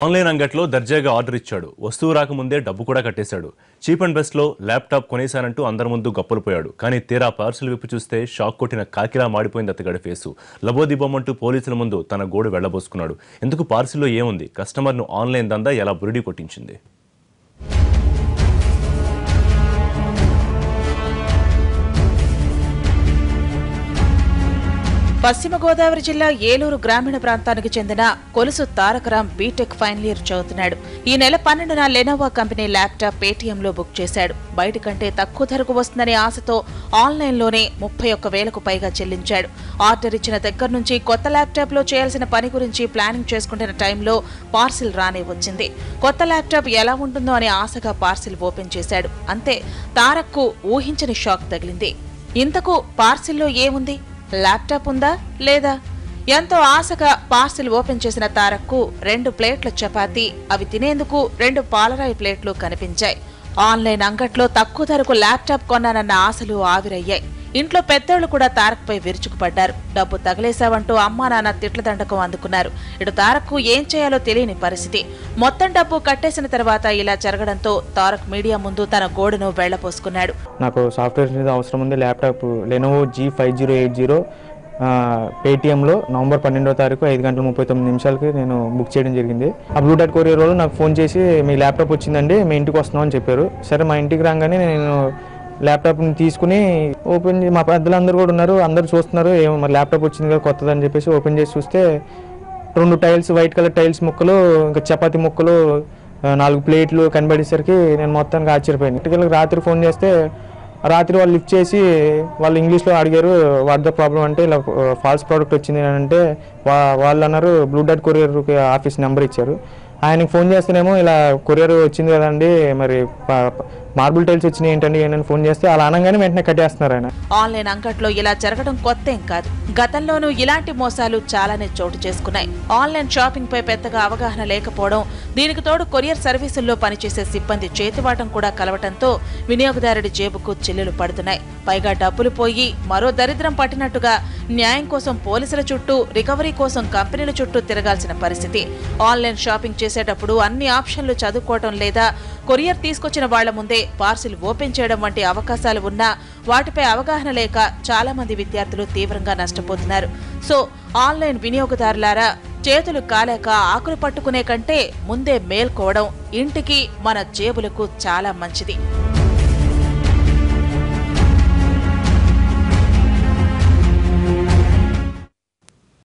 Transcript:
Online అంగట్లో దర్జాగా order ఇచ్చాడు. వస్తువు రాకముందే డబ్బు కూడా కట్టేశాడు. చీప్ అండ్ బెస్ట్లో ల్యాప్టాప్ కొనేశానంటూ అందరి ముందు గప్పలుపోయాడు. కానీ తీరా పార్సల్ విప్పి చూస్తే షాక్ కొట్టిన కాకిలా మాడిపోయింది అతగాడి ఫేసు. లబోదిబోమంటూ పోలీసుల ముందు తన గోడు వెళ్లబోసుకున్నాడు. ఎందుకు పార్సిల్లో ఏముంది? కస్టమర్ను ఆన్లైన్ దందా ఎలా బురిడి కొట్టించింది? పశ్చిమ గోదావరి జిల్లా ఏలూరు గ్రామీణ ప్రాంతానికి చెందిన కొలుసు తారకరాం బీటెక్ ఫైనల్ ఇయర్ చదువుతున్నాడు. ఈ నెల 12న లెనోవా కంపెనీ ల్యాప్టాప్ పేటీఎంలో బుక్ చేశాడు. బయట కంటే తక్కువ ధరకు వస్తుందనే ఆశతో ఆన్లైన్లోనే 31,000కు పైగా చెల్లించాడు. ఆర్డర్ ఇచ్చిన దగ్గర నుంచి కొత్త ల్యాప్టాప్లో చేయాల్సిన పని గురించి ప్లానింగ్ చేసుకుంటున్న టైంలో పార్సిల్ రానే వచ్చింది. కొత్త ల్యాప్టాప్ ఎలా ఉంటుందో అనే ఆశగా పార్సిల్ ఓపెన్ చేశాడు. అంతే, తారక్కు ఊహించని షాక్ తగిలింది. ఇంతకు పార్సిల్లో ఏముంది? ల్యాప్టాప్ ఉందా లేదా? ఎంతో ఆశగా పార్సిల్ ఓపెన్ చేసిన తారక్కు 2 ప్లేట్ల చపాతీ, అవి తినేందుకు 2 పాలరాయి ప్లేట్లు కనిపించాయి. ఆన్లైన్ అంగట్లో తక్కువ ధరకు ల్యాప్టాప్ కొన్నానన్న ఆశలు ఆవిరయ్యాయి. ఇంట్లో పెద్దోళ్లు కూడా తారక్పై విరుచుకుపడ్డారు. డబ్బు తగలేశావంటూ అమ్మా నాన్న తిట్ల దండకం అందుకున్నారు. ఇటు తారక్కు ఏం చేయాలో తెలియని పరిస్థితి. మొత్తం డబ్బు కట్టేసిన తర్వాత ఇలా జరగడంతో తారక్ మీడియా ముందు తన గోడును వెళ్లపోసుకున్నాడు. నాకు సాఫ్ట్వేర్ మీద అవసరం ఉంది. ల్యాప్టాప్ లెనోవో G5080 పేటీఎంలో నవంబర్ 12వ తారీఖు 5:39 నేను బుక్ చేయడం జరిగింది. ఆ బ్లూ డాట్ కొరియర్ వాళ్ళు నాకు ఫోన్ చేసి మీ ల్యాప్టాప్ వచ్చిందండి, మీ ఇంటికి వస్తున్నాం అని చెప్పారు. సరే, మా ఇంటికి రాగానే నేను ల్యాప్టాప్ని తీసుకుని ఓపెన్ మా పెద్దలందరూ కూడా ఉన్నారు, అందరూ చూస్తున్నారు. ఏమో మరి ల్యాప్టాప్ వచ్చింది కదా కొత్తదని చెప్పేసి ఓపెన్ చేసి చూస్తే 2 టైల్స్, వైట్ కలర్ టైల్స్ ముక్కలు, ఇంకా చపాతీ ముక్కలు, 4 ప్లేట్లు కనబడేసరికి నేను మొత్తానికి ఆశ్చర్యపోయాను. ఇంటికి రాత్రి ఫోన్ చేస్తే రాత్రి వాళ్ళు లిఫ్ట్ చేసి వాళ్ళు ఇంగ్లీష్లో అడిగారు వాట్ ద ప్రాబ్లం అంటే ఇలా ఫాల్స్ ప్రోడక్ట్ వచ్చింది అని అంటే వాళ్ళు అన్నారు blue dot courier office number ఇచ్చారు. ఆయనకి ఫోన్ చేస్తేనేమో ఇలా కొరియర్ వచ్చింది కదండి, మరి మార్బుల్ టైల్స్ వచ్చినాయి ఏంటండి అని ఫోన్ చేస్తే అలా అనగానే వెంటనే కట్టేస్తున్నారు ఆయన. ఆన్లైన్ అంగట్లో ఇలా జరగడం కొత్తేం కాదు. గతంలోనూ ఇలాంటి మోసాలు చాలానే చోటు చేసుకున్నాయి. ఆన్లైన్ షాపింగ్ పై పెద్దగా అవగాహన లేకపోవడం, దీనికి తోడు కొరియర్ సర్వీసుల్లో పనిచేసే సిబ్బంది చేతివాటం కూడా కలవటంతో వినియోగదారుడి జేబుకు చిల్లులు పడుతున్నాయి. పైగా డబ్బులు పోయి మరో దరిద్రం పట్టినట్టుగా న్యాయం కోసం పోలీసుల చుట్టూ, రికవరీ కోసం కంపెనీల చుట్టూ తిరగాల్సిన పరిస్థితి. ఆన్లైన్ షాపింగ్ చేసేటప్పుడు అన్ని ఆప్షన్లు చదువుకోవటం లేదా కొరియర్ తీసుకొచ్చిన వాళ్ల ముందే పార్సిల్ ఓపెన్ చేయడం వంటి అవకాశాలు ఉన్నా వాటిపై అవగాహన లేక చాలా మంది విద్యార్థులు తీవ్రంగా నష్టపోతున్నారు. సో ఆన్లైన్ వినియోగదారులారా, చేతులు కాలేక ఆకులు పట్టుకునే కంటే ముందే మేల్కోవడం ఇంటికి, మన జేబులకు చాలా మంచిది.